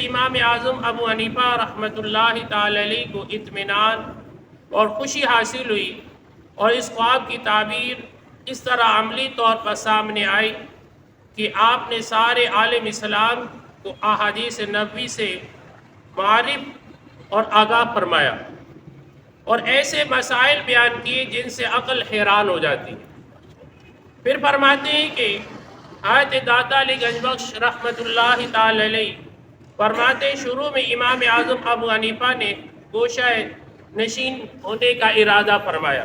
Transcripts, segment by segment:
امام اعظم ابو حنیفہ رحمۃ اللہ تعالی علیہ کو اطمینان اور خوشی حاصل ہوئی، اور اس خواب کی تعبیر اس طرح عملی طور پر سامنے آئی کہ آپ نے سارے عالم اسلام کو احادیث نبوی سے معرف اور آگاہ فرمایا، اور ایسے مسائل بیان کیے جن سے عقل حیران ہو جاتی ہے۔ پھر فرماتے ہیں کہ آیت داتا علی گنج بخش رحمۃ اللہ تعالی علیہ فرماتے ہیں شروع میں امام اعظم ابو حنیفہ نے گوشہ نشین ہونے کا ارادہ فرمایا،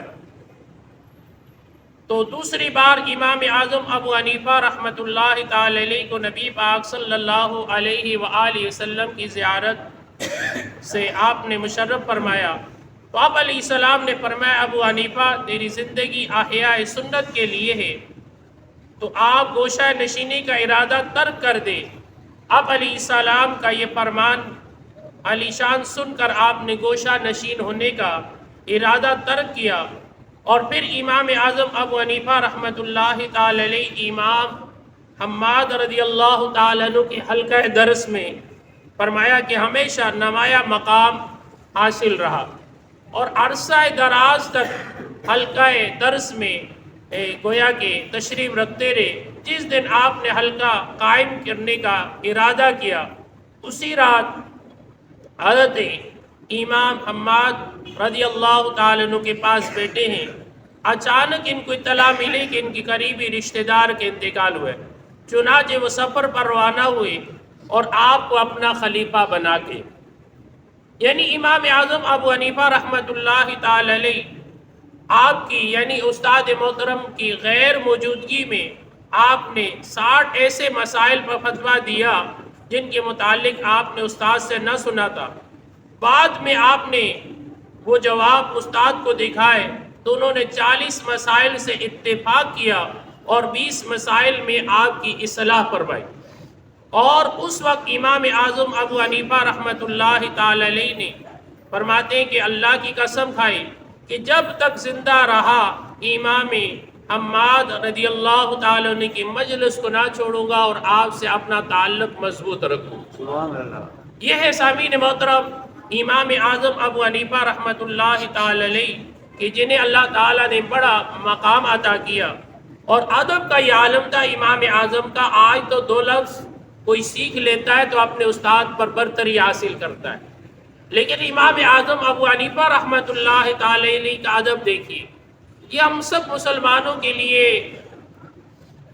تو دوسری بار امام اعظم ابو حنیفہ رحمۃ اللہ تعالی علیہ کو نبی پاک صلی اللہ علیہ وآلہ وسلم کی زیارت سے آپ نے مشرف فرمایا، تو آپ علیہ السلام نے فرمایا ابو حنیفہ تیری زندگی احیاء سنت کے لیے ہے، تو آپ گوشہ نشینی کا ارادہ ترک کر دے۔ اب علیہ السلام کا یہ فرمان علی شان سن کر آپ نے گوشہ نشین ہونے کا ارادہ ترک کیا، اور پھر امام اعظم ابو حنیفہ رحمۃ اللہ تعالی علیہ امام حماد رضی اللہ تعالیٰ عنہ کے حلقہ درس میں فرمایا کہ ہمیشہ نمایاں مقام حاصل رہا، اور عرصہ دراز تک حلقہ درس میں گویا کہ تشریف رکھتے رہے۔ جس دن آپ نے حلقہ قائم کرنے کا ارادہ کیا، اسی رات حضرت امام حماد رضی اللہ تعالیٰ عنہ کے پاس بیٹھے ہیں، اچانک ان کو اطلاع ملی کہ ان کی قریبی رشتہ دار کے انتقال ہوئے، چنانچہ وہ سفر پر روانہ ہوئے اور آپ کو اپنا خلیفہ بنا کے، یعنی امام اعظم ابو حنیفہ رحمۃ اللہ تعالی علیہ آپ کی یعنی استاد محترم کی غیر موجودگی میں آپ نے 60 ایسے مسائل پر فتویٰ دیا جن کے متعلق آپ نے استاد سے نہ سنا تھا۔ بعد میں آپ نے وہ جواب استاد کو دکھائے تو انہوں نے 40 مسائل سے اتفاق کیا اور 20 مسائل میں آپ کی اصلاح فرمائی، اور اس وقت امام اعظم ابو حنیفہ رحمۃ اللہ تعالی علیہ نے فرماتے ہیں کہ اللہ کی قسم کھائی کہ جب تک زندہ رہا امام حماد رضی اللہ تعالیٰ عنہ کی مجلس کو نہ چھوڑوں گا اور آپ سے اپنا تعلق مضبوط رکھوں۔ سبحان اللہ۔ یہ ہے سامعین محترم امام اعظم ابو حنیفہ رحمۃ اللہ تعالی علیہ کہ جنہیں اللہ تعالیٰ نے بڑا مقام عطا کیا، اور ادب کا یہ عالم تھا امام اعظم کا۔ آج تو 2 لفظ کوئی سیکھ لیتا ہے تو اپنے استاد پر برتری حاصل کرتا ہے، لیکن امام اعظم ابو حنیفہ رحمۃ اللہ تعالی علیہ کا ادب دیکھیے۔ یہ ہم سب مسلمانوں کے لیے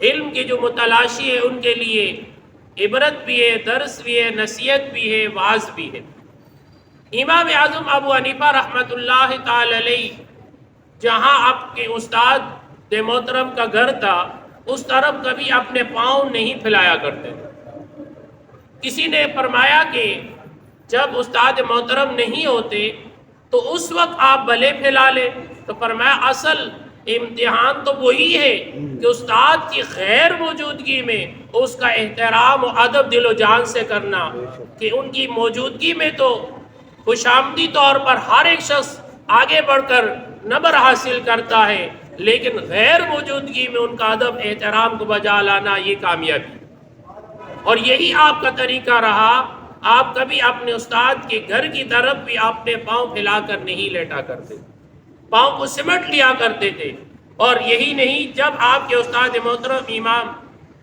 علم کی جو متلاشی ہے ان کے لیے عبرت بھی ہے، درس بھی ہے، نصیحت بھی ہے، واعظ بھی ہے۔ امام اعظم ابو حنیفہ رحمۃ اللہ تعالی علیہ جہاں آپ کے استاد محترم کا گھر تھا اس طرف کبھی اپنے پاؤں نہیں پھیلایا کرتے۔ کسی نے فرمایا کہ جب استاد محترم نہیں ہوتے تو اس وقت آپ بھلے پھیلا لیں، تو فرمایا اصل امتحان تو وہی ہے کہ استاد کی غیر موجودگی میں اس کا احترام و ادب دل و جان سے کرنا، کہ ان کی موجودگی میں تو خوش آمدی طور پر ہر ایک شخص آگے بڑھ کر نبر حاصل کرتا ہے، لیکن غیر موجودگی میں ان کا ادب احترام کو بجا لانا یہ کامیابی، اور یہی آپ کا طریقہ رہا۔ آپ کبھی اپنے استاد کے گھر کی طرف بھی اپنے پاؤں پھیلا کر نہیں لیٹا کرتے، پاؤں کو سمٹ لیا کرتے تھے۔ اور یہی نہیں، جب آپ کے استاد محترم امام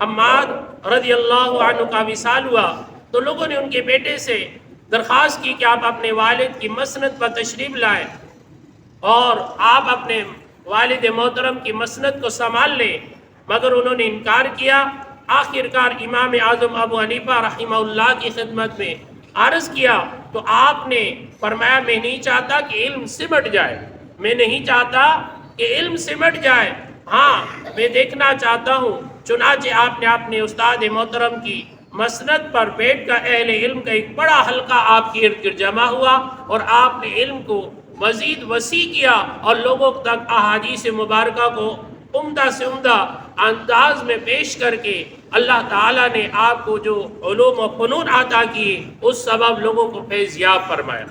حماد رضی اللہ عنہ کا وصال ہوا تو لوگوں نے ان کے بیٹے سے درخواست کی کہ آپ اپنے والد کی مسند پر تشریف لائیں اور آپ اپنے والد محترم کی مسند کو سنبھال لیں، مگر انہوں نے انکار کیا۔ آخرکار امام اعظم ابو حنیفہ رحمہ اللہ کی خدمت میں عرض کیا تو آپ نے فرمایا میں نہیں چاہتا کہ علم سمٹ جائے، میں نہیں چاہتا کہ علم سمٹ جائے، ہاں میں دیکھنا چاہتا ہوں۔ چنانچہ آپ نے اپنے استاد محترم کی مسند پر بیٹھ کر اہل علم کا ایک بڑا حلقہ آپ کے ارد گرد جمع ہوا، اور آپ نے علم کو مزید وسیع کیا اور لوگوں تک احادیث مبارکہ کو عمدہ سے عمدہ انداز میں پیش کر کے اللہ تعالیٰ نے آپ کو جو علوم و فنون عطا کیے اس سبب لوگوں کو فیض یاب فرمایا۔